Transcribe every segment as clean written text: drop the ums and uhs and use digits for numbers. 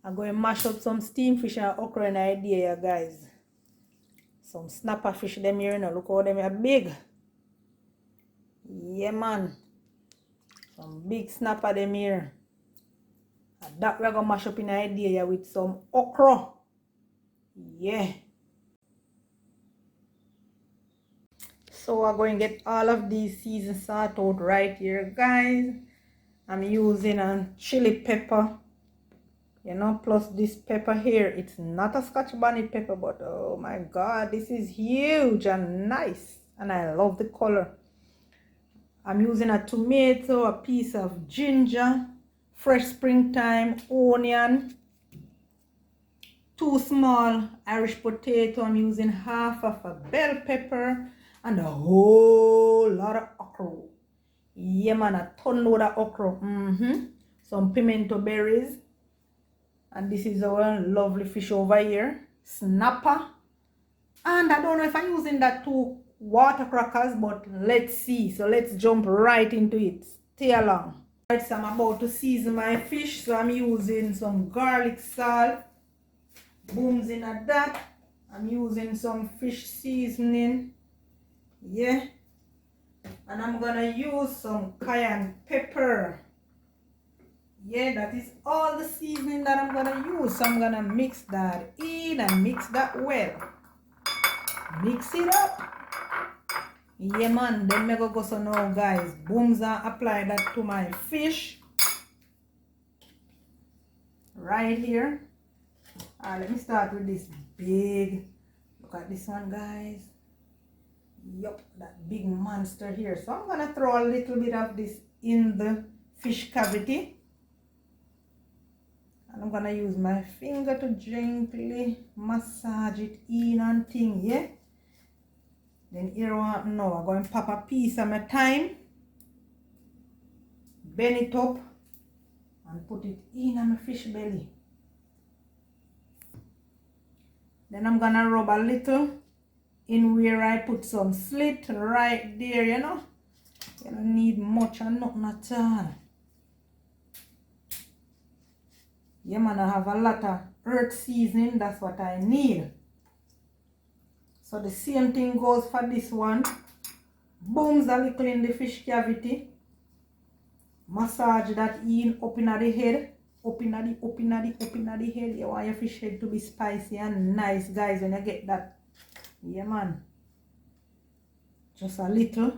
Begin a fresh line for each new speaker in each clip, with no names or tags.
I'm going to mash up some steamed fish and okra in idea, guys. Some snapper fish them here now. Look how them are big. Yeah, man. Some big snapper them here. And that we're going to mash up in idea with some okra. Yeah. So we're going to get all of these seasons sorted out right here, guys. I'm using a chili pepper. You know, plus this pepper here, it's not a Scotch bonnet pepper, but oh my god, this is huge and nice, and I love the color. I'm using a tomato, a piece of ginger, fresh springtime onion, 2 small Irish potato. I'm using half of a bell pepper and a whole lot of okra. Yeah man, a ton load of okra. Some pimento berries. And this is our lovely fish over here, snapper. And I don't know if I'm using that 2 water crackers, but let's see. So let's jump right into it. Stay along. Right, so I'm about to season my fish. So I'm using some garlic salt. Booms in at that. I'm using some fish seasoning. Yeah. And I'm gonna use some cayenne pepper. Yeah, that is all the seasoning that I'm gonna use. So I'm gonna mix that in and mix that well. Mix it up. Yeah man, then me go so now guys. Booms and apply that to my fish. Right here. Alright, let me start with this big. Look at this one guys. Yup, that big monster here. So I'm gonna throw a little bit of this in the fish cavity. And I'm gonna use my finger to gently massage it in and thing, yeah? Then here now I'm going to pop a piece of my thyme, bend it up, and put it in on my fish belly. Then I'm gonna rub a little in where I put some slit right there, you know? You don't need much or nothing at all. Yeah man, I have a lot of earth seasoning, that's what I need. So the same thing goes for this one. Booms a little in the fish cavity. Massage that in up in the head. Up in the head. You want your fish head to be spicy and nice, guys, when you get that. Yeah man. Just a little.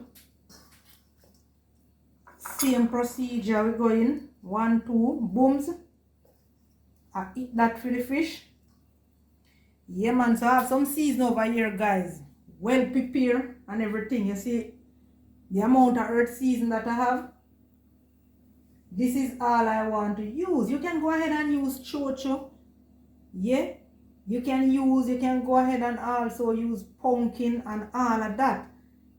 Same procedure we going. 1, 2, booms. I eat that for the fish. Yeah man, so I have some season over here guys. Well prepared and everything. You see the amount of earth season that I have. This is all I want to use. You can go ahead and use chocho. Yeah. You can go ahead and also use pumpkin and all of that.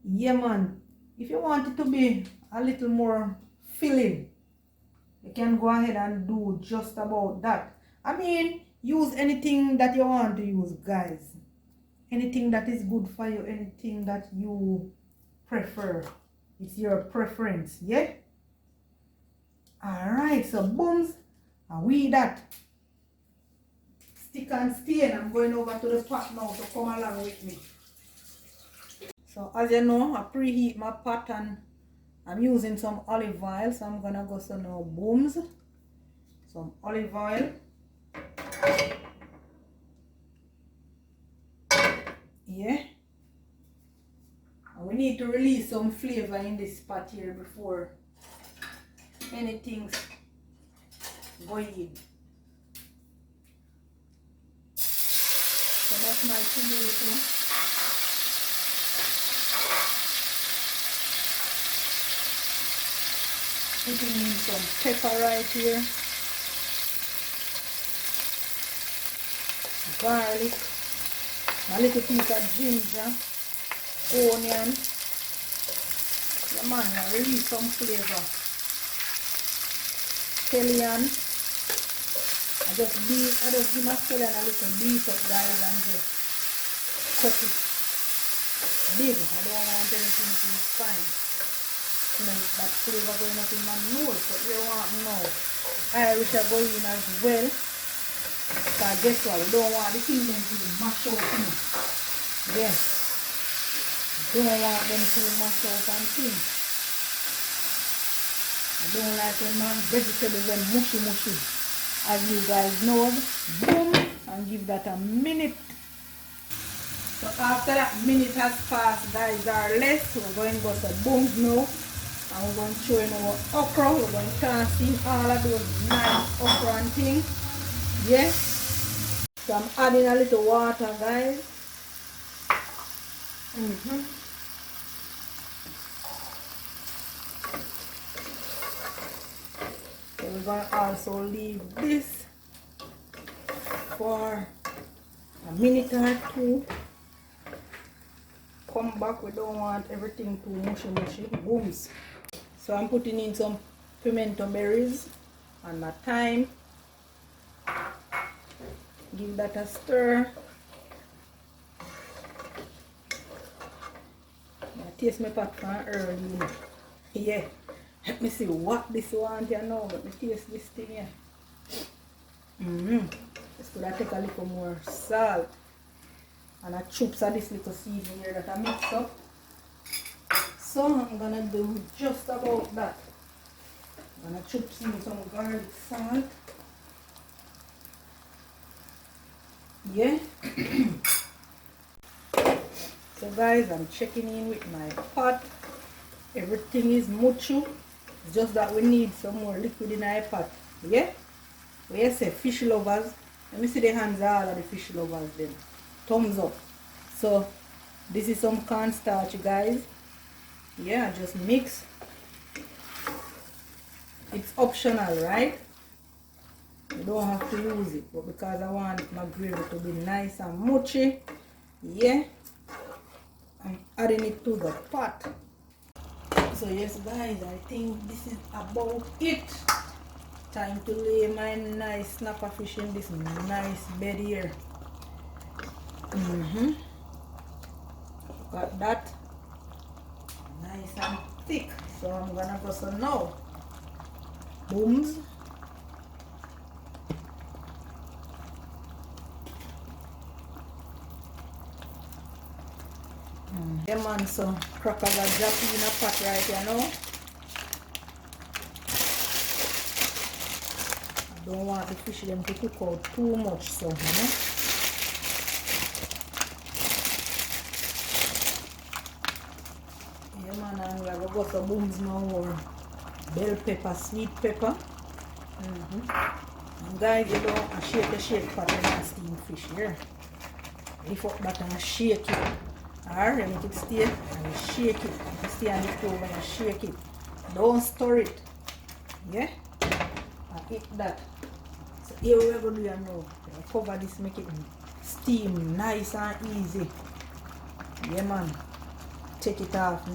Yeah man. If you want it to be a little more filling, you can go ahead and do just about that. I mean, use anything that you want to use, guys. Anything that is good for you, anything that you prefer. It's your preference, yeah? Alright, so booms, and we that. Stick and stay, and I'm going over to the pot now, so come along with me. So as you know, I preheat my pot and I'm using some olive oil, so I'm gonna go so now booms. Some olive oil. Yeah, and we need to release some flavor in this pot here before anything's going in. So that's my tomato. Putting in some pepper right here, garlic, a little piece of ginger, onion. Yeah man, I release some flavor. Scallion. I just give my scallion a little beat up guys and just cut it big. I don't want anything to be fine. Like that flavor going up in my nose, but you want now. Irish are going as well. Because guess what? We don't want the thing them to mash out, you know. Yeah. We don't want them to mash out and things. I don't like when my vegetables are mushy mushy. As you guys know, boom, and give that a minute. So after that minute has passed, guys, or less, we're going to go to booms now. And we're going to throw in our okra. We're going to toss in all of those nice okra and things. Yeah. So I'm adding a little water, guys. So we're going to also leave this for a minute or two. Come back, we don't want everything too mushy mushy. Booms. So I'm putting in some pimento berries and my thyme. Give that a stir. I taste my pot from early. Yeah. Let me see what this one here now, but me taste this thing here. Just could I take a little more salt. And I chops of this little seasoning here that I mix up. So I'm gonna do just about that. I'm gonna chop in some garlic salt. Yeah. So guys, I'm checking in with my pot. Everything is mucho. It's just that we need some more liquid in our pot. Yeah? What you say, fish lovers? Let me see the hands of all of the fish lovers then. Thumbs up. So this is some cornstarch, guys. Yeah, just mix. It's optional, right? You don't have to use it, but because I want my gravy to be nice and mushy, yeah, I'm adding it to the pot. So yes guys, I think this is about it. Time to lay my nice snapper fish in this nice bed here. Got that nice and thick. So I'm gonna go so now. Booms. Yeah man, so crackers are dropping in a pot right here now. I don't want the fish them to cook out too much, so you know. Yeah man, and we have got the booms now, or bell pepper, sweet pepper. And guys, you don't shake the shake pot and steam fish here. Lift up that and shake it. Or you make it stay and you shake it. You stay on the stove and you shake it. Don't stir it. Yeah? And eat that. So here we are going to do now. Cover this, make it steam nice and easy. Yeah man. Take it off.